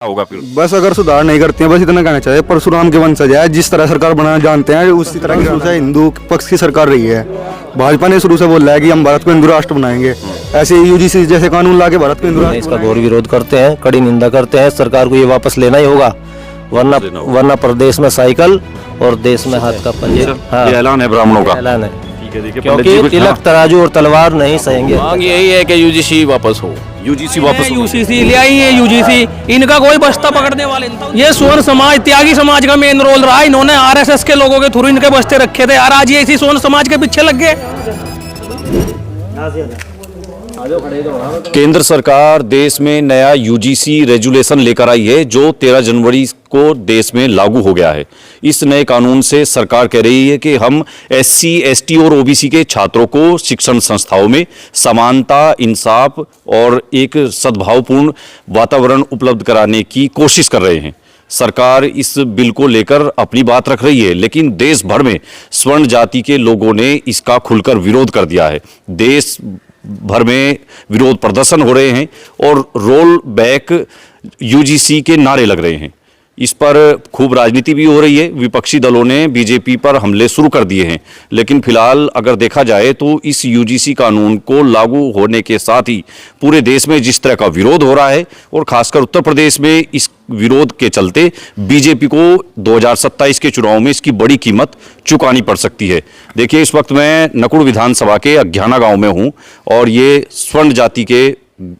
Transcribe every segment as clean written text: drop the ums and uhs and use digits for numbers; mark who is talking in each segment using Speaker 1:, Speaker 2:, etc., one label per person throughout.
Speaker 1: होगा फिर?
Speaker 2: बस अगर सुधार नहीं करते हैं, बस इतना कहना चाहिए, परशुराम के वंशज है, जिस तरह सरकार बनाना जानते हैं उसी तरह की शुरू से हिंदू पक्ष की सरकार रही है। भाजपा ने शुरू से बोला है कि हम भारत को हिंदू राष्ट्र बनाएंगे, ऐसे यूजीसी जैसे कानून ला के भारत को हिंदू राष्ट्र
Speaker 3: इसका घोर विरोध करते हैं, कड़ी निंदा करते हैं। सरकार को ये वापस लेना ही होगा, वरना प्रदेश में साइकिल और देश में हाथ का पंजा। हाँ,
Speaker 1: ये ऐलान है ब्राह्मणों का।
Speaker 3: ऐलान है,
Speaker 1: ठीक है, देखिए
Speaker 3: क्योंकि तिलक तराजू और तलवार नहीं सहेंगे।
Speaker 4: मांग यही है कि यूजीसी वापस हो।
Speaker 1: यूजीसी वापस हो।
Speaker 5: यूजीसी ले आई है, यूजीसी इनका कोई बस्ता पकड़ने वाले नहीं। ये स्वर्ण समाज, त्यागी समाज का मेन रोल रहा है। इन्होंने आरएसएस के लोगों के थ्रू इनके बस्ते रखे थे यार, आज ये इसी स्वर्ण समाज के पीछे लग गए।
Speaker 1: केंद्र सरकार देश में नया यूजीसी रेजुलेशन लेकर आई है जो 13 जनवरी को देश में लागू हो गया है। इस नए कानून से सरकार कह रही है कि हम एससी, एसटी और ओबीसी के छात्रों को शिक्षण संस्थाओं में समानता, इंसाफ और एक सद्भावपूर्ण वातावरण उपलब्ध कराने की कोशिश कर रहे हैं। सरकार इस बिल को लेकर अपनी बात रख रही है, लेकिन देश भर में स्वर्ण जाति के लोगों ने इसका खुलकर विरोध कर दिया है। देश भर में विरोध प्रदर्शन हो रहे हैं और रोल बैक यूजीसी के नारे लग रहे हैं। इस पर खूब राजनीति भी हो रही है। विपक्षी दलों ने बीजेपी पर हमले शुरू कर दिए हैं, लेकिन फिलहाल अगर देखा जाए तो इस यूजीसी कानून को लागू होने के साथ ही पूरे देश में जिस तरह का विरोध हो रहा है और खासकर उत्तर प्रदेश में इस विरोध के चलते बीजेपी को 2027 के चुनाव में इसकी बड़ी कीमत चुकानी पड़ सकती है। देखिए, इस वक्त मैं नकुड़ विधानसभा के अज्ञाना गांव में हूं और ये स्वर्ण जाति के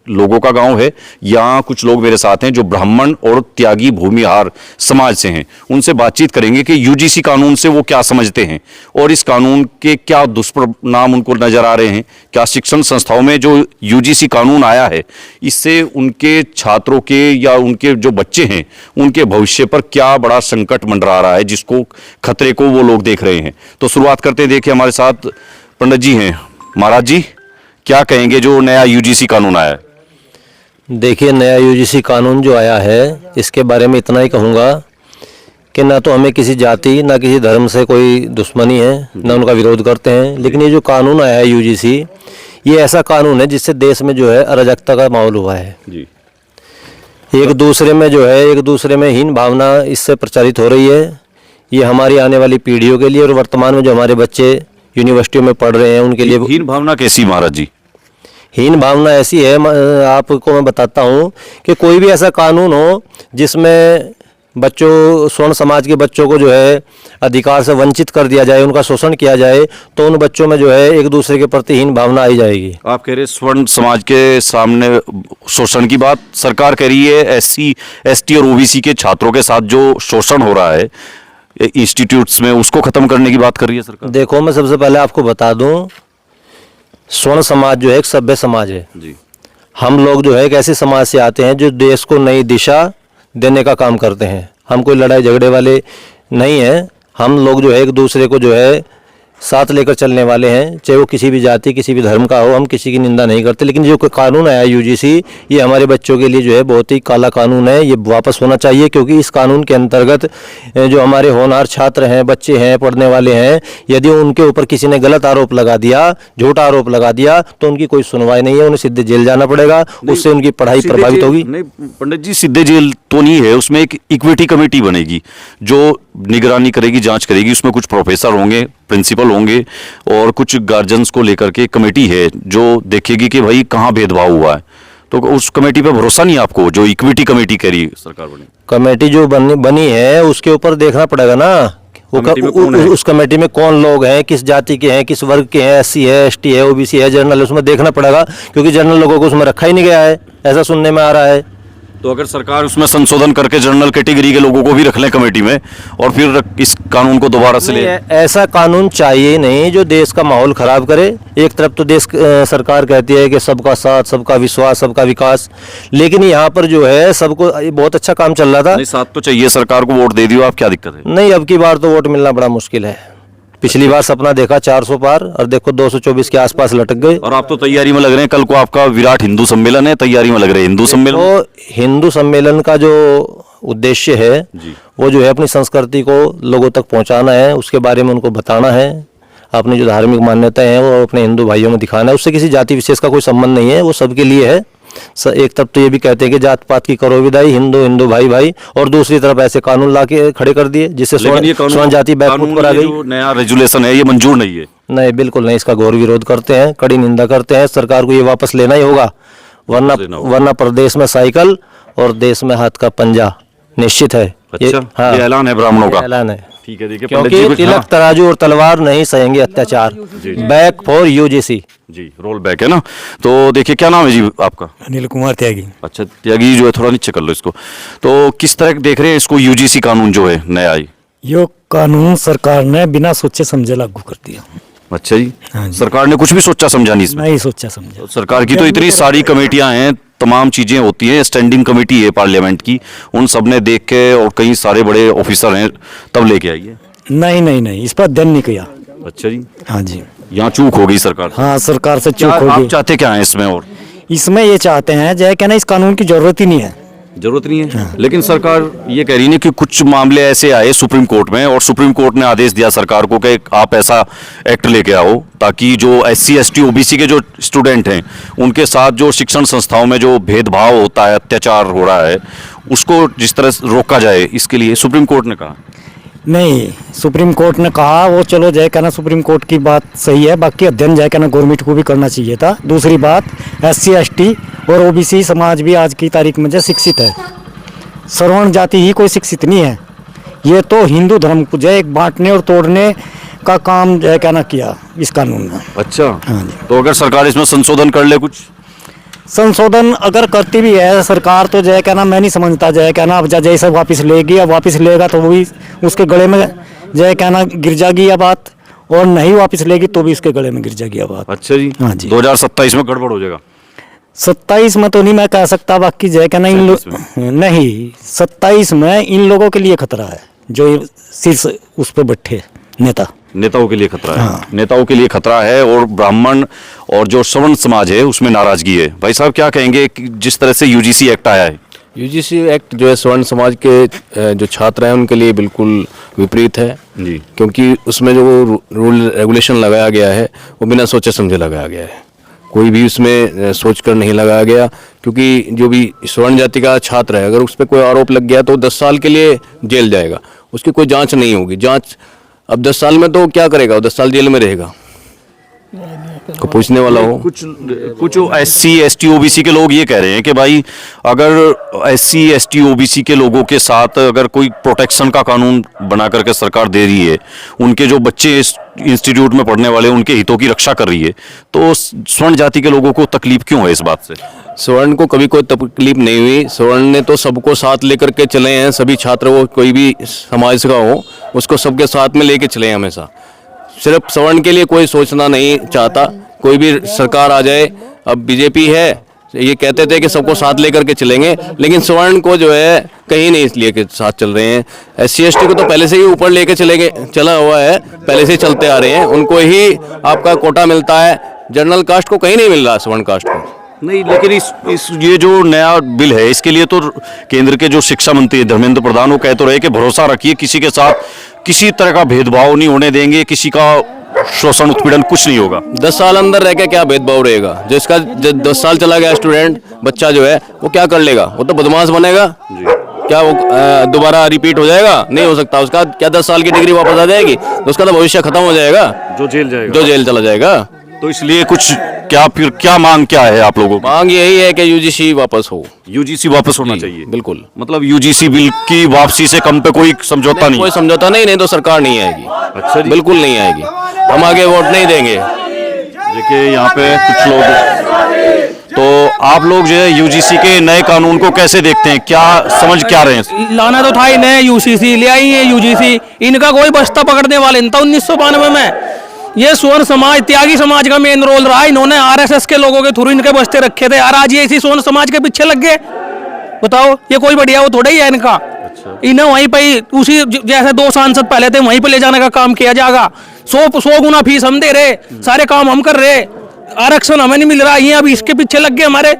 Speaker 1: लोगों का गांव है। यहाँ कुछ लोग मेरे साथ हैं जो ब्राह्मण और त्यागी भूमिहार समाज से हैं। उनसे बातचीत करेंगे कि यूजीसी कानून से वो क्या समझते हैं और इस कानून के क्या दुष्परिणाम उनको नजर आ रहे हैं। क्या शिक्षण संस्थाओं में जो यूजीसी कानून आया है इससे उनके छात्रों के या उनके जो बच्चे हैं उनके भविष्य पर क्या बड़ा संकट मंडरा रहा है, जिसको खतरे को वो लोग देख रहे हैं। तो शुरुआत करते हैं। देखिए, हमारे साथ पंडित जी हैं। महाराज जी, क्या कहेंगे जो नया यूजीसी कानून आया है?
Speaker 3: देखिए, नया यूजीसी कानून जो आया है इसके बारे में इतना ही कहूँगा कि ना तो हमें किसी जाति ना किसी धर्म से कोई दुश्मनी है, ना उनका विरोध करते हैं। लेकिन ये जो कानून आया है यूजीसी, ये ऐसा कानून है जिससे देश में जो है अराजकता का माहौल हुआ है
Speaker 1: जी।
Speaker 3: एक दूसरे में हीन भावना इससे प्रचारित हो रही है। ये हमारी आने वाली पीढ़ियों के लिए और वर्तमान में जो हमारे बच्चे यूनिवर्सिटियों में पढ़ रहे हैं उनके लिए।
Speaker 1: हीन भावना कैसी महाराज जी?
Speaker 3: हीन भावना ऐसी है, आपको मैं बताता हूँ कि कोई भी ऐसा कानून हो जिसमें बच्चों, स्वर्ण समाज के बच्चों को जो है अधिकार से वंचित कर दिया जाए, उनका शोषण किया जाए, तो उन बच्चों में जो है एक दूसरे के प्रति हीन भावना आई जाएगी।
Speaker 1: आप कह रहे स्वर्ण समाज के सामने शोषण की बात सरकार कह रही है। एससी, एसटी और ओबीसी के छात्रों के साथ जो शोषण हो रहा है इंस्टीट्यूट्स में, उसको खत्म करने की बात कर रही है सरकार।
Speaker 3: देखो, मैं सबसे पहले आपको बता दूं, स्वर्ण समाज जो है एक सभ्य समाज है
Speaker 1: जी।
Speaker 3: हम लोग जो है एक ऐसे समाज से आते हैं जो देश को नई दिशा देने का काम करते हैं। हम कोई लड़ाई झगड़े वाले नहीं हैं। हम लोग जो है एक दूसरे को जो है साथ लेकर चलने वाले हैं, चाहे वो किसी भी जाति, किसी भी धर्म का हो। हम किसी की निंदा नहीं करते। लेकिन जो कानून आया यूजीसी, ये हमारे बच्चों के लिए जो है बहुत ही काला कानून है। ये वापस होना चाहिए, क्योंकि इस कानून के अंतर्गत जो हमारे होनहार छात्र हैं, बच्चे हैं, पढ़ने वाले हैं, यदि उनके ऊपर किसी ने गलत आरोप लगा दिया, झूठा आरोप लगा दिया, तो उनकी कोई सुनवाई नहीं है, उन्हें सीधे जेल जाना पड़ेगा। उससे उनकी पढ़ाई प्रभावित होगी।
Speaker 1: नहीं पंडित जी, सीधे जेल तो नहीं है, उसमें एक इक्विटी कमेटी बनेगी जो निगरानी करेगी, जांच करेगी। उसमें कुछ प्रोफेसर होंगे, प्रिंसिपल होंगे और कुछ गार्जियंस को लेकर के कमेटी है जो देखेगी कि भाई कहाँ भेदभाव हुआ है। तो उस कमेटी पे भरोसा नहीं आपको, जो इक्विटी कमेटी कह रही है सरकार बनी?
Speaker 3: कमेटी जो बनी है उसके ऊपर देखना पड़ेगा ना उस कमेटी में कौन लोग हैं, किस जाति के हैं, किस वर्ग के हैं, एससी है, एसटी है, ओबीसी है, जनरल, उसमें देखना पड़ेगा। क्योंकि जनरल लोगों को उसमें रखा ही नहीं गया है, ऐसा सुनने में आ रहा है।
Speaker 1: तो अगर सरकार उसमें संशोधन करके जनरल कैटेगरी के लोगों को भी रख लें कमेटी में और फिर इस कानून को दोबारा से ले,
Speaker 3: ऐसा कानून चाहिए नहीं जो देश का माहौल खराब करे। एक तरफ तो देश सरकार कहती है कि सबका साथ, सबका विश्वास, सबका विकास, लेकिन यहाँ पर जो है सबको बहुत अच्छा काम चल रहा था।
Speaker 1: नहीं, साथ तो चाहिए, सरकार को वोट दे दियो, आप क्या दिक्कत है?
Speaker 3: नहीं, अब की बार तो वोट मिलना बड़ा मुश्किल है। पिछली बार सपना देखा 400 पार और देखो 224 के आसपास लटक गए।
Speaker 1: और आप तो तैयारी में लग रहे हैं, कल को आपका विराट हिंदू सम्मेलन है, तैयारी में लग रहे हैं हिंदू सम्मेलन।
Speaker 3: तो हिंदू सम्मेलन का जो उद्देश्य है वो जो है अपनी संस्कृति को लोगों तक पहुंचाना है, उसके बारे में उनको बताना है, अपनी जो धार्मिक मान्यताएं हैं वो अपने हिंदू भाइयों में दिखाना है। उससे किसी जाति विशेष का कोई संबंध नहीं है, वो सबके लिए है। एक तरफ तो ये भी कहते हैं कि जात पात की करो विदाई, हिंदू हिंदू भाई भाई, और दूसरी तरफ ऐसे कानून ला के खड़े कर दिए जिससे
Speaker 1: लेकिन ये
Speaker 3: स्वर्ण जाति बैकफुट पर आ गई।
Speaker 1: जो नया रेजुलेशन है ये मंजूर नहीं है।
Speaker 3: नहीं, बिल्कुल नहीं, इसका घोर विरोध करते हैं, कड़ी निंदा करते हैं। सरकार को ये वापस लेना ही होगा, वरना प्रदेश में साइकिल और देश में हाथ का पंजा निश्चित है।
Speaker 1: अच्छा, ये ऐलान है ब्राह्मणों का।
Speaker 3: ऐलान है,
Speaker 1: ठीक है, देखिए
Speaker 3: क्योंकि तिलक तराजू और तलवार नहीं सहेंगे अत्याचार। Back for UGC
Speaker 1: ji, roll back है ना। तो देखिए, क्या नाम है जी आपका?
Speaker 6: अनिल कुमार त्यागी।
Speaker 1: अच्छा, त्यागी जो है, थोड़ा नीचे कर लो इसको। तो किस तरह देख रहे हैं इसको, यूजीसी कानून जो है नया ही?
Speaker 6: यो कानून सरकार ने बिना सोचे समझे लागू कर दिया।
Speaker 1: अच्छा जी,
Speaker 6: हाँ जी।
Speaker 1: सरकार ने कुछ भी सोचा समझा नहीं इसमें?
Speaker 6: नहीं सोचा समझा।
Speaker 1: सरकार की तो इतनी सारी कमेटियां हैं, तमाम चीजें होती हैं, स्टैंडिंग कमेटी है पार्लियामेंट की, उन सब ने देख के, और कई सारे बड़े ऑफिसर हैं, तब लेके आई है।
Speaker 6: नहीं नहीं नहीं, इस पर अध्ययन नहीं किया।
Speaker 1: अच्छा जी,
Speaker 6: हाँ जी,
Speaker 1: यहाँ चूक हो गई सरकार।
Speaker 6: हाँ सरकार से
Speaker 1: क्या
Speaker 6: चूक
Speaker 1: आप
Speaker 6: होगी।
Speaker 1: चाहते क्या है इसमें? और
Speaker 6: इसमें ये चाहते हैं जय कहना इस कानून की जरूरत ही नहीं है।
Speaker 1: जरूरत नहीं है, लेकिन सरकार ये कह रही है कि कुछ मामले ऐसे आए सुप्रीम कोर्ट में, और सुप्रीम कोर्ट ने आदेश दिया सरकार को कि आप ऐसा एक्ट लेके आओ ताकि जो SC ST OBC के जो स्टूडेंट हैं उनके साथ जो शिक्षण संस्थाओं में जो भेदभाव होता है, अत्याचार हो रहा है, उसको जिस तरह से रोका जाए, इसके लिए सुप्रीम कोर्ट ने कहा।
Speaker 6: नहीं, सुप्रीम कोर्ट ने कहा वो चलो जय कहना सुप्रीम कोर्ट की बात सही है, बाकी अध्ययन जय कहना गवर्नमेंट को भी करना चाहिए था। दूसरी बात, SC ST और OBC समाज भी आज की तारीख में जो शिक्षित है, सवर्ण जाति ही कोई शिक्षित नहीं है। ये तो हिंदू धर्म को जय एक बांटने और तोड़ने का काम जय कहना किया इस कानून में।
Speaker 1: अच्छा,
Speaker 6: हाँ जी।
Speaker 1: तो अगर सरकार इसमें संशोधन कर ले, कुछ
Speaker 6: संशोधन अगर करती भी है सरकार, तो जय कहना मैं नहीं समझता जय कहना अब जैसे वापस लेगी, अब वापस लेगा तो वो भी उसके गले में जय कहना गिर जाएगी या बात, और नहीं वापस लेगी तो भी उसके गले में गिर जाएगी या बात।
Speaker 1: अच्छा जी,
Speaker 6: हाँ जी।
Speaker 1: 2027 में गड़बड़ हो जाएगा।
Speaker 6: 27 में तो नहीं मैं कह सकता, बाकी जय कहना नहीं, 27 में इन लोगों के लिए खतरा है जो शीर्ष उस पर बैठे
Speaker 1: नेताओं के लिए खतरा है। नेताओं के लिए खतरा है, और ब्राह्मण और जो सवर्ण समाज है उसमें नाराजगी है। भाई साहब, क्या कहेंगे कि जिस तरह से UGC एक्ट आया है?
Speaker 4: यूजीसी एक्ट जो है स्वर्ण समाज के जो छात्र हैं उनके लिए बिल्कुल विपरीत है
Speaker 1: जी,
Speaker 4: क्योंकि उसमें जो रूल रेगुलेशन लगाया गया है वो बिना सोचे समझे लगाया गया है। कोई भी उसमें सोच कर नहीं लगाया गया, क्योंकि जो भी स्वर्ण जाति का छात्र है अगर उस पर कोई आरोप लग गया तो 10 साल के लिए जेल जाएगा, उसकी कोई जांच नहीं होगी। जांच अब 10 साल में तो क्या करेगा, वो 10 साल जेल में रहेगा, को पूछने वाला हो।
Speaker 1: कुछ SC ST OBC के लोग ये कह रहे हैं कि भाई अगर SC ST OBC के लोगों के साथ अगर कोई प्रोटेक्शन का कानून बना करके सरकार दे रही है, उनके जो बच्चे इस इंस्टीट्यूट में पढ़ने वाले उनके हितों की रक्षा कर रही है, तो स्वर्ण जाति के लोगों को तकलीफ क्यों है इस बात से?
Speaker 4: स्वर्ण को कभी कोई तकलीफ नहीं हुई। स्वर्ण ने तो सबको साथ लेकर के चले हैं, सभी छात्र वो कोई भी समाज का हो उसको सबके साथ में लेके चले हैं हमेशा। सिर्फ स्वर्ण के लिए कोई सोचना नहीं चाहता, कोई भी सरकार आ जाए। अब बीजेपी है, ये कहते थे कि सबको साथ लेकर के चलेंगे, लेकिन स्वर्ण को जो है कहीं नहीं इसलिए के साथ चल रहे हैं। SC ST को तो पहले से ही ऊपर लेके चला हुआ है, पहले से ही चलते आ रहे हैं, उनको ही आपका कोटा मिलता है। जनरल कास्ट को कहीं नहीं मिल रहा, स्वर्ण कास्ट को
Speaker 1: नहीं। लेकिन इस ये जो नया बिल है इसके लिए तो केंद्र के जो शिक्षा मंत्री धर्मेंद्र प्रधान वो कह तो रहे कि भरोसा रखिए, किसी के साथ किसी तरह का भेदभाव नहीं होने देंगे, किसी का शोषण उत्पीड़न कुछ नहीं होगा।
Speaker 4: 10 साल अंदर रह के क्या भेदभाव रहेगा? जिसका 10 साल चला गया स्टूडेंट बच्चा जो है वो क्या कर लेगा? वो तो बदमाश बनेगा। क्या वो दोबारा रिपीट हो जाएगा? नहीं हो सकता। उसका क्या 10 साल की डिग्री वापस आ जाएगी? तो उसका तो भविष्य खत्म हो जाएगा,
Speaker 1: जो जेल
Speaker 4: चला जाएगा।
Speaker 1: तो इसलिए कुछ क्या मांग क्या है आप लोगों की?
Speaker 4: मांग यही है कि UGC वापस हो।
Speaker 1: UGC वापस होना चाहिए,
Speaker 4: बिल्कुल।
Speaker 1: मतलब UGC बिल की वापसी से कम पे कोई समझौता नहीं?
Speaker 4: कोई समझौता नहीं तो सरकार नहीं आएगी।
Speaker 1: अच्छा जी,
Speaker 4: बिल्कुल नहीं आएगी, हम आगे वोट नहीं देंगे।
Speaker 1: देखिए यहाँ पे कुछ लोग, तो आप लोग जो है UGC के नए कानून को कैसे देखते हैं, क्या समझ क्या रहे हैं?
Speaker 5: लाना तो था ही नए UCC ले आई है UGC, इनका कोई बस्ता पकड़ने वाले नहीं था। 1992 में ये स्वर्ण समाज त्यागी समाज का मेन रोल रहा। इन्होंने RSS के लोगों के थ्रू इनके बस्ते रखे थे, और आज ये इसी स्वर्ण समाज के पीछे लग गए। बताओ, ये कोई बढ़िया वो थोड़ा ही है इनका। इन्हें वहीं पे उसी जैसे 2 सांसद पहले थे वहीं पे ले जाने का काम किया जाएगा। 100 गुना फीस हम दे रहे, सारे काम हम कर रहे, आरक्षण हमें नहीं मिल रहा, ये अभी इसके पीछे लग गए हमारे।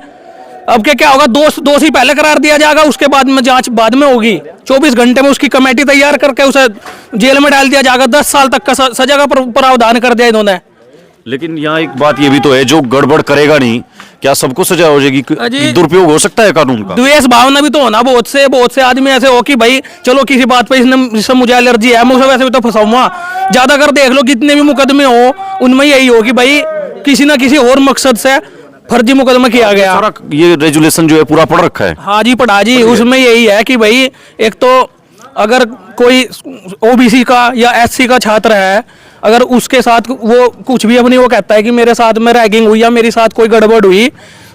Speaker 5: अब क्या होगा? दोषी पहले करार दिया जाएगा, उसके बाद में जांच बाद में होगी। 24 घंटे में उसकी कमेटी तैयार करके उसे जेल में डाल दिया जाएगा। 10 साल तक का सजा का प्रावधान कर दिया इन्होंने।
Speaker 1: लेकिन यहाँ एक बात ये भी तो है, जो गड़बड़ करेगा नहीं, क्या सबको सजा हो जाएगी?
Speaker 5: अजी,
Speaker 1: दुरुपयोग हो सकता है कानून का?
Speaker 5: द्वेष भावना भी तो होना बहुत से आदमी ऐसे हो कि भाई चलो किसी बात पे इससे मुझे एलर्जी है, मुझे वैसे भी तो फंसाऊंगा। ज्यादातर देख लो कितने भी मुकदमे हो उनमें यही हो कि भाई किसी ना किसी और मकसद से फर्जी मुकदमा किया गया।
Speaker 1: सारा ये रेजुलेशन जो है पूरा पढ़ रखा है?
Speaker 5: हाँ जी पढ़ा जी। उसमें यही है कि भाई एक तो अगर कोई ओबीसी का या एससी का छात्र है, अगर उसके साथ वो कुछ भी अपनी वो कहता है कि मेरे साथ में रैगिंग हुई या मेरे साथ कोई गड़बड़ हुई,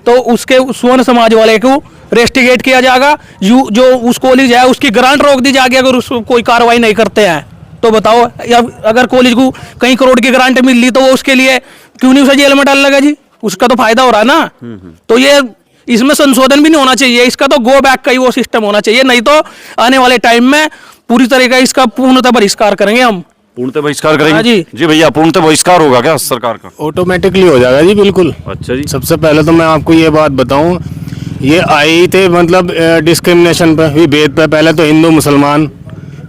Speaker 5: तो उसके स्वर्ण समाज वाले को रेस्टिगेट किया जाएगा। जो उस कॉलेज है उसकी ग्रांट रोक दी जाएगी अगर उसको कोई कार्रवाई नहीं करते हैं तो। बताओ, या अगर कॉलेज को कई करोड़ की ग्रांट मिल ली तो वो उसके लिए क्यों नहीं उसे जेल में डालने लगा जी? उसका तो फायदा हो रहा है ना। तो ये इसमें संशोधन भी नहीं होना चाहिए, इसका तो गो बैक का ही वो सिस्टम होना चाहिए, नहीं तो आने वाले टाइम में पूरी तरीके इसका पूर्णतः बहिष्कार करेंगे हम।
Speaker 1: पूर्णतः बहिष्कार करेंगे?
Speaker 5: हाँ जी।
Speaker 1: जी भैया, पूर्णतः बहिष्कार होगा क्या सरकार का?
Speaker 7: ऑटोमेटिकली हो जाएगा जी, बिल्कुल।
Speaker 1: अच्छा जी।
Speaker 7: सबसे पहले तो मैं आपको ये बात बताऊं, ये आई थे मतलब डिस्क्रिमिनेशन पे, विभेद पे। पहले तो हिंदू मुसलमान,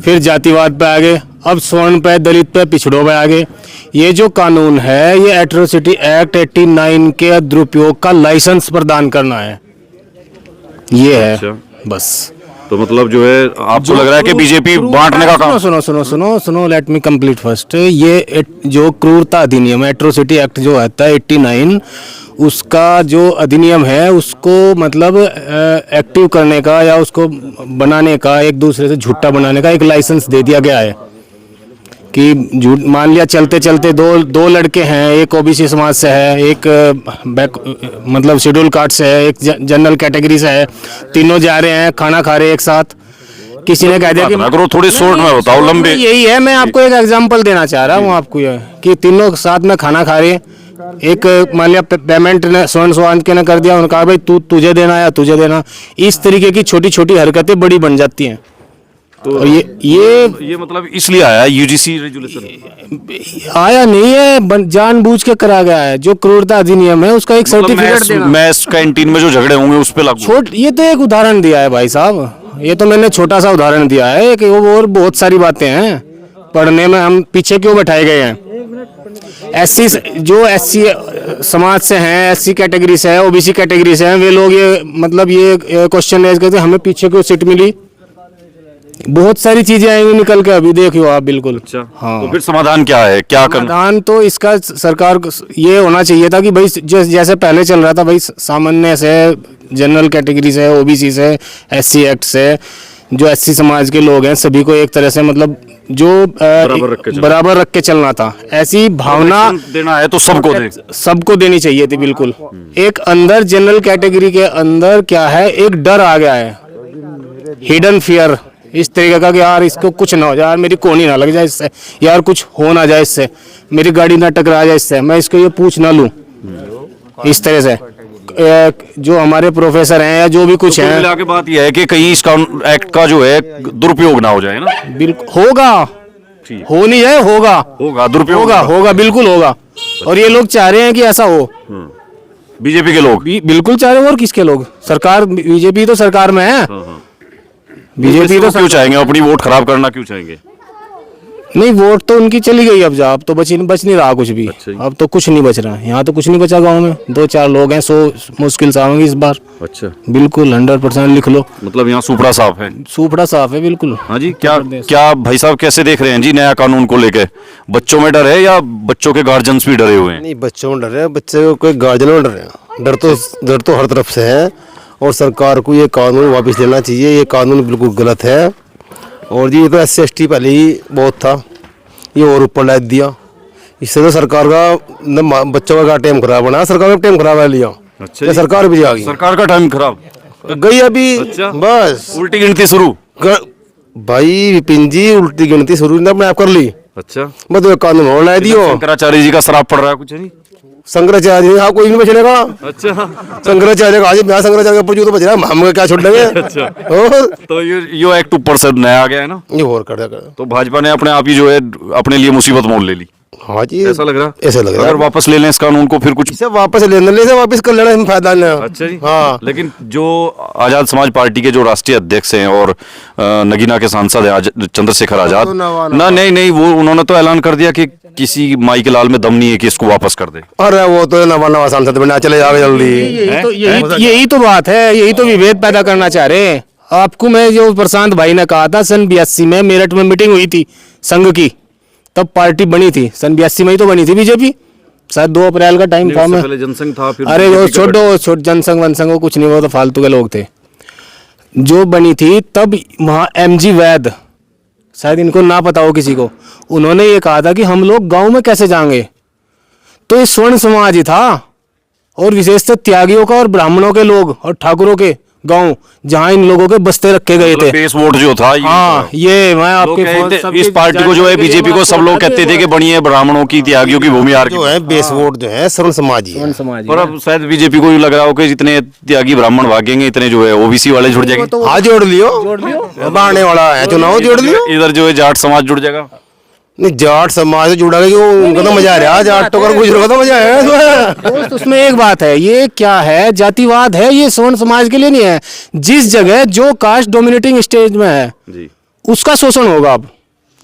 Speaker 7: फिर जातिवाद पे आगे, अब स्वर्ण पे, दलित पे, पिछड़ों पे आगे। ये जो कानून है ये एट्रोसिटी एक्ट 89 के दुरुपयोग का लाइसेंस प्रदान करना है, ये है।
Speaker 1: अच्छा।
Speaker 7: बस।
Speaker 1: तो मतलब जो है आपको लग रहा है कि बीजेपी बांटने का काम?
Speaker 7: सुनो, लेट मी कंप्लीट फर्स्ट। ये जो क्रूरता अधिनियम एट्रोसिटी एक्ट जो आता है 89, उसका जो अधिनियम है उसको मतलब एक्टिव करने का या उसको बनाने का, एक दूसरे से झूठा बनाने का एक लाइसेंस दे दिया गया है कि झूठ मान लिया चलते चलते दो लड़के हैं, एक ओबीसी समाज से है, एक मतलब शेड्यूल कास्ट से है, एक जनरल कैटेगरी से है, तीनों जा रहे हैं खाना खा रहे हैं एक साथ। किसी ने कह दिया कि
Speaker 1: अगर थोड़ी शॉर्ट में बताओ, लंबे।
Speaker 7: यही है, मैं आपको एक एग्जांपल देना चाह रहा हूँ आपको, ये कि तीनों साथ में खाना खा रहे हैं, एक मान लिया पेमेंट ने स्वर्ण स्वान के ने कर दिया, उन्होंने कहा भाई तुझे देना या तुझे देना। इस तरीके की छोटी छोटी हरकतें बड़ी बन जाती हैं।
Speaker 1: तो
Speaker 7: और ये
Speaker 1: मतलब इसलिए आया यूजीसी रेजुलेशन?
Speaker 7: आया नहीं है, जानबूझ के करा गया है। जो क्रूरता अधिनियम है उसका एक सर्टिफिकेट देना।
Speaker 1: मैथ्स कैंटीन में जो झगड़े होंगे उस पे लागू?
Speaker 7: ये तो एक उदाहरण दिया है भाई साहब, ये तो मैंने छोटा सा उदाहरण दिया है कि वो और बहुत सारी बातें हैं पढ़ने में, हम पीछे क्यों बैठाए गए हैं। एससी जो एससी समाज से हैं, एससी कैटेगरी से है, ओबीसी कैटेगरी से हैं, वे लोग ये मतलब ये क्वेश्चन रेज करते हैं हमें पीछे क्यों सीट मिली। बहुत सारी चीजें आएंगी निकल के, अभी देखियो आप। बिल्कुल।
Speaker 1: अच्छा।
Speaker 7: हाँ।
Speaker 1: तो फिर समाधान क्या है, क्या करना?
Speaker 7: समाधान तो इसका सरकार को ये होना चाहिए था कि भाई जैसे पहले चल रहा था भाई, सामान्य से, जनरल कैटेगरी से, ओबीसी से, एससी एक्ट से, जो एससी समाज के लोग हैं सभी को एक तरह से मतलब जो बराबर रख के चलना था। ऐसी भावना
Speaker 1: देना है तो
Speaker 7: सबको देनी चाहिए थी। बिल्कुल। एक अंदर जनरल कैटेगरी के अंदर क्या है, एक डर आ गया है, हिडन फियर इस तरीके का कि यार इसको कुछ ना हो जाए, यार मेरी कोनी ना लग जाए इससे, यार कुछ हो ना जाए इससे, मेरी गाड़ी ना टकरा जाए इससे, मैं इसको ये पूछ ना लूं। इस तरह से जो हमारे प्रोफेसर हैं या जो भी कुछ है,
Speaker 1: मिला के बात यह है कि कहीं इस एक्ट का जो है दुरुपयोग ना हो जाए ना।
Speaker 7: बिल्कुल होगा, हो नहीं जाए, होगा
Speaker 1: दुरुपयोग
Speaker 7: होगा बिल्कुल होगा। और ये लोग चाह रहे हैं कि ऐसा हो,
Speaker 1: बीजेपी के लोग
Speaker 7: बिल्कुल चाह रहे हैं। और किसके लोग? सरकार, बीजेपी तो सरकार में है। बीजेपी तो
Speaker 1: क्यों चाहेंगे अपनी वोट खराब करना, क्यों चाहेंगे?
Speaker 7: नहीं, वोट तो उनकी चली गई अब तो बच नहीं रहा कुछ भी।
Speaker 1: अच्छा।
Speaker 7: अब तो कुछ नहीं बच रहा, यहाँ तो कुछ नहीं बचा। गांव में 2-4 लोग हैं, 100 मुश्किल से आएंगे इस बार।
Speaker 1: अच्छा।
Speaker 7: बिल्कुल 100% लिख लो,
Speaker 1: मतलब यहाँ सुपड़ा साफ है?
Speaker 7: सुपड़ा साफ है बिल्कुल।
Speaker 1: हाँ जी। क्या भाई साहब कैसे देख रहे हैं जी नया कानून को लेके? बच्चों में डर है या बच्चों के गार्जियंस भी डरे हुए हैं?
Speaker 8: नहीं, बच्चों में डर है, बच्चे को कोई गार्जियन में डर है। डर तो हर तरफ से है, और सरकार को ये कानून वापस लेना चाहिए। ये कानून बिल्कुल गलत है। और जी ये तो SC/ST पहले ही बहुत था, ये और ऊपर लाद दिया। इससे तो सरकार का बच्चों का टाइम खराब बना, सरकार का टाइम खराब है लिया।
Speaker 1: अच्छा।
Speaker 8: सरकार भी आ गई,
Speaker 1: सरकार का टाइम खराब
Speaker 8: गई अभी।
Speaker 1: अच्छा।
Speaker 8: बस
Speaker 1: उल्टी गिनती शुरू।
Speaker 8: भाई विपिन जी, उल्टी गिनती शुरू अपने आप कर ली।
Speaker 1: अच्छा।
Speaker 8: मतलब कानून और ला दियो।
Speaker 1: शंकराचार्य जी का शराब पड़ रहा है कुछ नहीं?
Speaker 8: शंकराचार्य, हाँ कोई नहीं बचेगा।
Speaker 1: अच्छा।
Speaker 8: शंकराचार्य का आज शंकराचार्य के ऊपर जो तो बच रहा है, हम क्या छोड़ देंगे।
Speaker 1: अच्छा।
Speaker 8: और
Speaker 1: तो ये एक्ट ऊपर से नया आ गया है ना,
Speaker 8: ये और कर
Speaker 1: तो भाजपा ने अपने आप ही जो है अपने लिए मुसीबत मोल ले ली।
Speaker 8: हाँ जी,
Speaker 1: ऐसा लग रहा
Speaker 8: ऐसा लग रहा
Speaker 1: अगर
Speaker 8: है।
Speaker 1: वापस ले लें इस कानून को फिर कुछ
Speaker 8: इसे वापस लेने ले, इसे वापस कर लेना, इसमें फायदा नहीं है।
Speaker 1: अच्छा जी।
Speaker 8: हाँ,
Speaker 1: लेकिन जो आजाद समाज पार्टी के जो राष्ट्रीय अध्यक्ष हैं और नगीना के सांसद हैं चंद्रशेखर आजाद,
Speaker 8: तो नवा-
Speaker 1: ना नहीं वो उन्होंने तो ऐलान कर दिया कि किसी माई के लाल में दम नहीं है कि इसको वापस कर दे।
Speaker 8: अरे वो तो नवा नवा सांसद बना, चले जाओगे जल्दी।
Speaker 7: यही तो बात है, यही तो विभेद पैदा करना चाह रहे हैं। आपको मैं जो प्रशांत भाई ने कहा था, सन 82 में मेरठ में मीटिंग हुई थी संघ की, तब पार्टी बनी थी। सन 82 में ही तो बनी थी बीजेपी, शायद 2 अप्रैल का टाइम था।
Speaker 1: उससे
Speaker 7: मैं
Speaker 1: पहले जनसंघ था, फिर
Speaker 7: अरे वो
Speaker 1: बीजेपी का
Speaker 7: छोटो जनसंघ वनसंघ वो कुछ नहीं, वो तो फालतू के लोग थे। जो बनी थी तब वहाँ MG वैद, शायद इनको ना पता हो किसी को, उन्होंने ये कहा था कि हम लोग गांव में कैसे जाएंगे, तो ये स्वर्ण समाज ही था, और विशेषतः त्यागियों का और ब्राह्मणों के लोग और ठाकुरों के गांव, जहां इन लोगों के बस्ते रखे गए थे।
Speaker 1: बेस वोट जो था
Speaker 7: हाँ, ये मैं
Speaker 1: लोग
Speaker 7: आपके
Speaker 1: कहते-
Speaker 7: सबकी
Speaker 1: इस पार्टी को जो है बीजेपी को सब लोग कहते थे कि बनी है ब्राह्मणों की, त्यागियों की भूमि हार की।
Speaker 8: जो है बेस वोट जो है सर्व समाज ही है।
Speaker 7: समाज
Speaker 1: और अब शायद बीजेपी को भी लग रहा हो कि जितने त्यागी ब्राह्मण भागेंगे इतने जो है ओबीसी वाले जुड़ जाएंगे,
Speaker 8: हाँ, जोड़ लियो, अब आने वाला है चुनाव, जोड़ लियो।
Speaker 1: इधर जो है जाट समाज जुड़ जाएगा।
Speaker 8: नहीं, जाट समाज से जुड़ा क्यों, उनका तो मजा आ रहा है, जाट तो कर गुजरों का तो मजा है इसमें।
Speaker 7: दोस्त, उसमें एक बात है, ये क्या है, जातिवाद है, ये स्वर्ण समाज के लिए नहीं है। जिस जगह जो कास्ट डोमिनेटिंग स्टेज में है
Speaker 1: जी
Speaker 7: उसका शोषण होगा। अब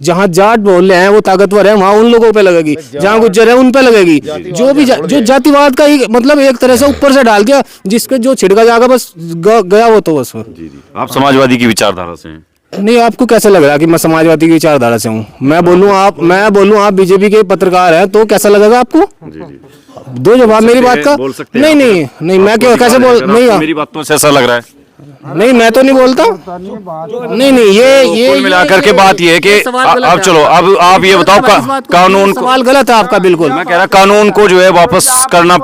Speaker 7: जहाँ जाट बोल रहे हैं वो ताकतवर है, वहां उन लोगों पे लगेगी, जहाँ गुज्जर है उन पे लगेगी। जो भी जो जातिवाद का ही मतलब एक तरह से ऊपर से डाल दिया, जिसके जो छिड़का जाएगा बस गया वो तो बस।
Speaker 1: जी जी। आप समाजवादी की विचारधारा से हैं?
Speaker 7: नहीं, आपको कैसे लग रहा है कि मैं समाजवादी की विचारधारा से हूँ? मैं बोलूँ आप बीजेपी के पत्रकार हैं, तो कैसा लगेगा आपको?
Speaker 1: जी जी।
Speaker 7: दो जवाब मेरी बात का।
Speaker 1: बोल सकते हैं
Speaker 7: नहीं
Speaker 1: आप।
Speaker 7: नहीं नहीं, मैं क्यों कैसे बोल नहीं
Speaker 1: मेरी बातों से ऐसा लग रहा है।
Speaker 7: नहीं, मैं तो नहीं बोलता। नहीं नहीं, ये
Speaker 1: कुल मिलाकर के बात ये है कि अब चलो अब आप ये बताओ कानून को,
Speaker 7: सवाल गलत है आपका बिल्कुल।
Speaker 1: मैं कह रहा कानून को जो है वापस करना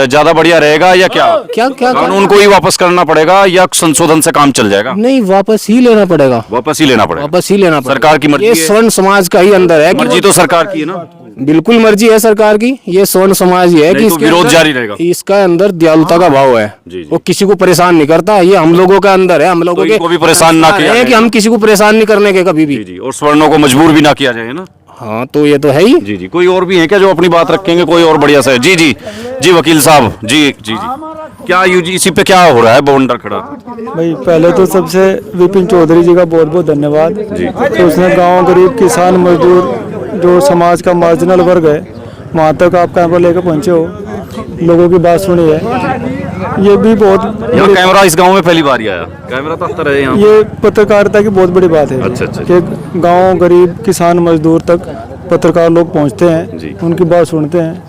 Speaker 1: ज्यादा बढ़िया रहेगा या क्या?
Speaker 7: क्या
Speaker 1: कानून को ही वापस करना पड़ेगा या संशोधन से काम चल जाएगा?
Speaker 7: नहीं, वापस ही लेना पड़ेगा,
Speaker 1: वापस ही लेना पड़ेगा।
Speaker 7: वापस ही लेना पड़ेगा।
Speaker 1: सरकार की मर्जी
Speaker 7: ये
Speaker 1: है।
Speaker 7: स्वर्ण समाज का ही अंदर है कि
Speaker 1: मर्जी तो सरकार की है ना।
Speaker 7: बिल्कुल मर्जी है सरकार की। ये स्वर्ण समाज ही है कि
Speaker 1: नहीं तो
Speaker 7: इसके
Speaker 1: विरोध
Speaker 7: अंदर-
Speaker 1: जारी रहेगा।
Speaker 7: इसका अंदर दयालुता का भाव है।
Speaker 1: जी, जी।
Speaker 7: वो किसी को परेशान नहीं करता, ये हम लोगों का अंदर है। हम लोगों
Speaker 1: तो इनको भी परेशान ना किया
Speaker 7: है कि
Speaker 1: जाए।
Speaker 7: हम किसी को परेशान नहीं करने के कभी भी।
Speaker 1: जी जी। और स्वर्णों को मजबूर भी ना किया जाए ना।
Speaker 7: हाँ, तो ये तो है ही।
Speaker 1: जी जी। कोई और भी है क्या जो अपनी बात रखेंगे? कोई और बढ़िया सा है? जी जी जी वकील साहब जी जी जी। क्या यूजीसी पे क्या हो रहा है बवंडर खड़ा?
Speaker 2: भाई पहले तो सबसे विपिन चौधरी जी का बहुत बहुत धन्यवाद तो उसने गांव गरीब किसान मजदूर जो समाज का मार्जिनल वर्ग है वहाँ तक आप कैमरा लेकर पहुँचे हो, लोगों की बात सुनी है। ये भी बहुत
Speaker 1: यहाँ कैमरा इस गांव में पहली बार ही आया। कैमरा तो आता रहे यहाँ।
Speaker 2: ये पत्रकारिता की बहुत बड़ी बात है
Speaker 1: अच्छा, अच्छा।
Speaker 2: कि गांव गरीब किसान मजदूर तक पत्रकार लोग पहुँचते
Speaker 1: जी।
Speaker 2: हैं, उनकी बात सुनते हैं।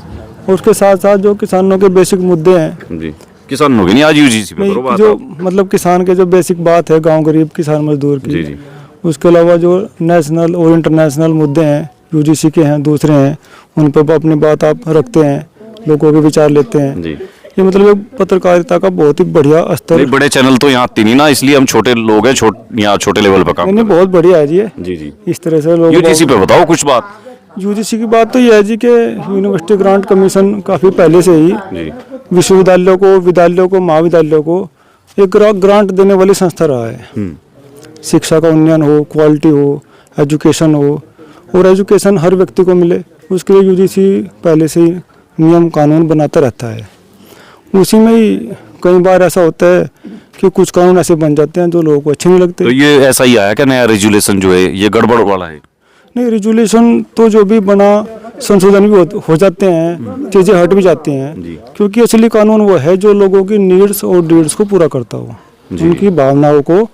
Speaker 2: उसके साथ साथ जो किसानों के बेसिक मुद्दे हैं,
Speaker 1: जी। किसानों की नहीं, आज यूजीसी पे करो बात
Speaker 2: जो
Speaker 1: आप।
Speaker 2: मतलब किसान के जो बेसिक बात है गांव गरीब किसान मजदूर
Speaker 1: जी,
Speaker 2: की,
Speaker 1: जी।
Speaker 2: उसके अलावा जो नेशनल और इंटरनेशनल मुद्दे हैं यूजीसी के हैं, दूसरे हैं, उन पर अपनी बात आप रखते हैं, लोगों के विचार लेते हैं।
Speaker 1: जी।
Speaker 2: ये मतलब एक पत्रकारिता का बहुत ही बढ़िया स्तर।
Speaker 1: नहीं बड़े चैनल तो यहाँ आती नहीं ना, इसलिए हम छोटे लोग हैं, यहाँ छोटे लेवल पर काम
Speaker 2: नहीं बहुत बढ़िया है जी ये।
Speaker 1: जी जी।
Speaker 2: इस तरह से लोग
Speaker 1: यूजीसी पे बताओ कुछ बात।
Speaker 2: यूजीसी की बात तो ये है जी कि यूनिवर्सिटी ग्रांट कमीशन काफ़ी पहले से ही
Speaker 1: जी।
Speaker 2: विश्वविद्यालयों को महाविद्यालयों को एक ग्रांट देने वाली संस्था रहा है। शिक्षा का उन्नयन हो, क्वालिटी हो, एजुकेशन हो, और एजुकेशन हर व्यक्ति को मिले, उसके लिए यूजीसी पहले से ही नियम कानून बनाता रहता है। उसी में ही कई बार ऐसा होता है कि कुछ कानून ऐसे बन जाते हैं जो लोगों को अच्छे नहीं लगते।
Speaker 1: तो ये ऐसा ही आया क्या नया रेजुलेशन जो है ये गड़बड़ वाला है?
Speaker 2: नहीं, रेजुलेशन तो जो भी बना संशोधन भी हो जाते हैं, चीज़ें हट भी जाती हैं, क्योंकि असली कानून वो है जो लोगों की नीड्स और डीड्स को पूरा करता हो, उनकी भावनाओं को,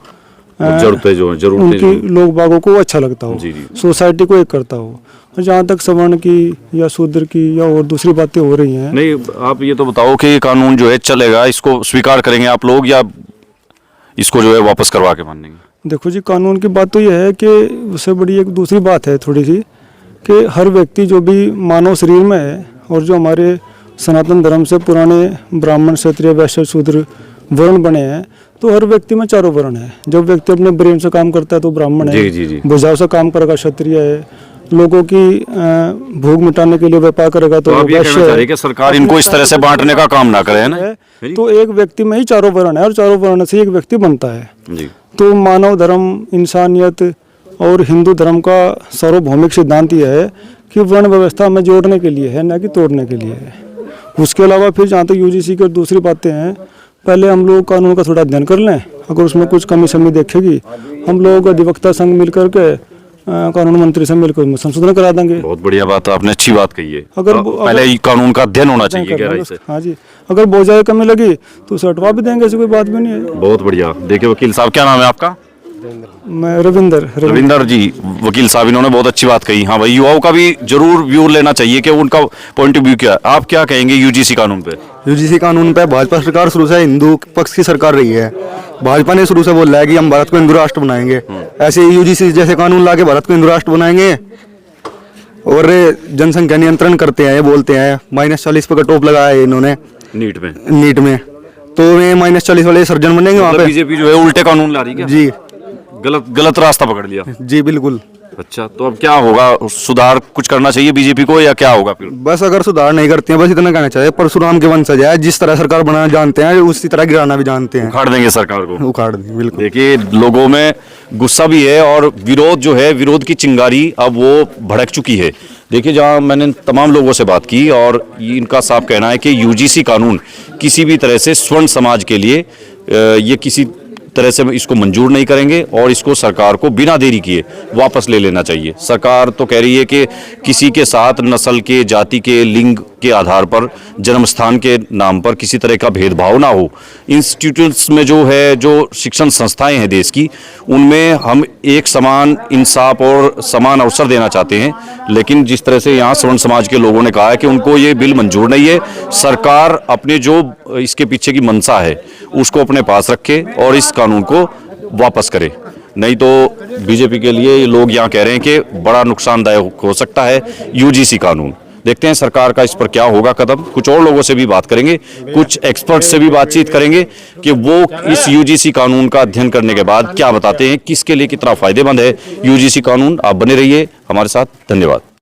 Speaker 1: जरूरतें
Speaker 2: उनकी लोग बागों को अच्छा लगता हो,
Speaker 1: जी, जी।
Speaker 2: सोसाइटी को एक करता हो। और जहाँ तक सवर्ण की या शूद्र की या और दूसरी बातें हो रही हैं,
Speaker 1: नहीं आप ये तो बताओ कि ये कानून जो है चलेगा, इसको स्वीकार करेंगे आप लोग या इसको जो है वापस करवा के मानेंगे?
Speaker 2: देखो जी, कानून की बात तो यह है कि उससे बड़ी एक दूसरी बात है थोड़ी सी, कि हर व्यक्ति जो भी मानव शरीर में है और जो हमारे सनातन धर्म से पुराने ब्राह्मण क्षत्रिय वैश्य शूद्र वर्ण बने हैं, तो हर व्यक्ति में चारों वर्ण है। जब व्यक्ति अपने ब्रेन से काम करता है तो ब्राह्मण है,
Speaker 1: जी, जी, जी।
Speaker 2: भुजाओं से काम करेगा क्षत्रिय है, लोगों की भूख मिटाने के लिए व्यापार करेगा तो
Speaker 1: आप ये कहना
Speaker 2: वैश्य
Speaker 1: चाह रहे
Speaker 2: है।
Speaker 1: हैं कि सरकार इनको इस तरह से बांटने का काम ना करे, है ना?
Speaker 2: तो एक व्यक्ति में ही चारों वर्ण है और चारों वर्ण से एक व्यक्ति बनता है।
Speaker 1: जी।
Speaker 2: तो मानव धर्म, इंसानियत और हिंदू धर्म का सार्वभौमिक सिद्धांत यह है
Speaker 9: कि वर्ण व्यवस्था में जोड़ने के लिए है, ना कि तोड़ने के लिए है। उसके अलावा फिर जहाँ तक यूजीसी की और दूसरी बातें हैं, पहले हम लोग कानून का थोड़ा अध्ययन कर लें, अगर उसमें कुछ कमी शमी देखेगी हम लोग अधिवक्ता संघ मिल करके कानून मंत्री से मिलकर उसमें संशोधन करा देंगे।
Speaker 1: बहुत बढ़िया बात, आपने अच्छी बात कही है।
Speaker 9: अगर
Speaker 1: पहले ही कानून का अध्ययन होना चाहिए गहराई से।
Speaker 9: हाँ जी, अगर बहुत ज़्यादा कमी लगी तो उसे हटवा भी देंगे, ऐसी कोई बात भी नहीं है।
Speaker 1: बहुत बढ़िया। देखिए वकील साहब, क्या नाम है आपका?
Speaker 9: मैं रविंदर
Speaker 1: जी। वकील साहब इन्होंने बहुत अच्छी बात कही। हाँ भाई, युवाओं का भी जरूर व्यू लेना चाहिए कि उनका पॉइंट ऑफ व्यू क्या है। आप क्या कहेंगे यूजीसी कानून पे?
Speaker 2: यूजीसी कानून पे भाजपा सरकार शुरू से हिंदू पक्ष की सरकार रही है। भाजपा ने शुरू से बोला है कि हम भारत को हिंदू राष्ट्र बनाएंगे, ऐसे ही यूजीसी जैसे कानून लाके भारत को हिंदू राष्ट्र बनाएंगे। और जनसंख्या नियंत्रण करते हैं, ये बोलते हैं -40 पे कट ऑफ लगाया है इन्होंने नीट में, तो ये -40 वाले सर्जन बनेंगे वहाँ पे।
Speaker 1: बीजेपी जो है उल्टे कानून ला रही है क्या?
Speaker 2: जी,
Speaker 1: गलत रास्ता पकड़ लिया।
Speaker 2: जी बिल्कुल।
Speaker 1: अच्छा, तो अब क्या होगा? सुधार कुछ करना चाहिए बीजेपी को, या क्या होगा फिर?
Speaker 2: बस अगर सुधार नहीं करते हैं, बस इतना कहना चाहिए परशुराम के वंशज है, जिस तरह सरकार बनाना जानते हैं उसी तरह गिराना भी जानते हैं।
Speaker 1: उखाड़ देंगे सरकार को,
Speaker 2: उखाड़ देंगे बिल्कुल।
Speaker 1: देखिए लोगों में गुस्सा भी है और विरोध जो है, विरोध की चिंगारी अब वो भड़क चुकी है। देखिए, जहां मैंने तमाम लोगों से बात की और इनका साफ कहना है कि यूजीसी कानून किसी भी तरह से स्वर्ण समाज के लिए ये किसी तरह से इसको मंजूर नहीं करेंगे और इसको सरकार को बिना देरी किए वापस ले लेना चाहिए। सरकार तो कह रही है कि किसी के साथ नस्ल के, जाति के, लिंग के आधार पर, जन्म स्थान के नाम पर किसी तरह का भेदभाव ना हो। इंस्टीट्यूट्स में जो है, जो शिक्षण संस्थाएं हैं देश की, उनमें हम एक समान इंसाफ और समान अवसर देना चाहते हैं। लेकिन जिस तरह से यहाँ स्वर्ण समाज के लोगों ने कहा है कि उनको ये बिल मंजूर नहीं है, सरकार अपने जो इसके पीछे की मंशा है उसको अपने पास रखे और इस कानून को वापस करे। नहीं तो बीजेपी के लिए लोग यहाँ कह रहे हैं कि बड़ा नुकसानदायक हो सकता है यूजीसी कानून। देखते हैं सरकार का इस पर क्या होगा कदम। कुछ और लोगों से भी बात करेंगे, कुछ एक्सपर्ट्स से भी बातचीत करेंगे कि वो इस यूजीसी कानून का अध्ययन करने के बाद क्या बताते हैं, किसके लिए कितना फायदेमंद है यूजीसी कानून। आप बने रहिए हमारे साथ। धन्यवाद।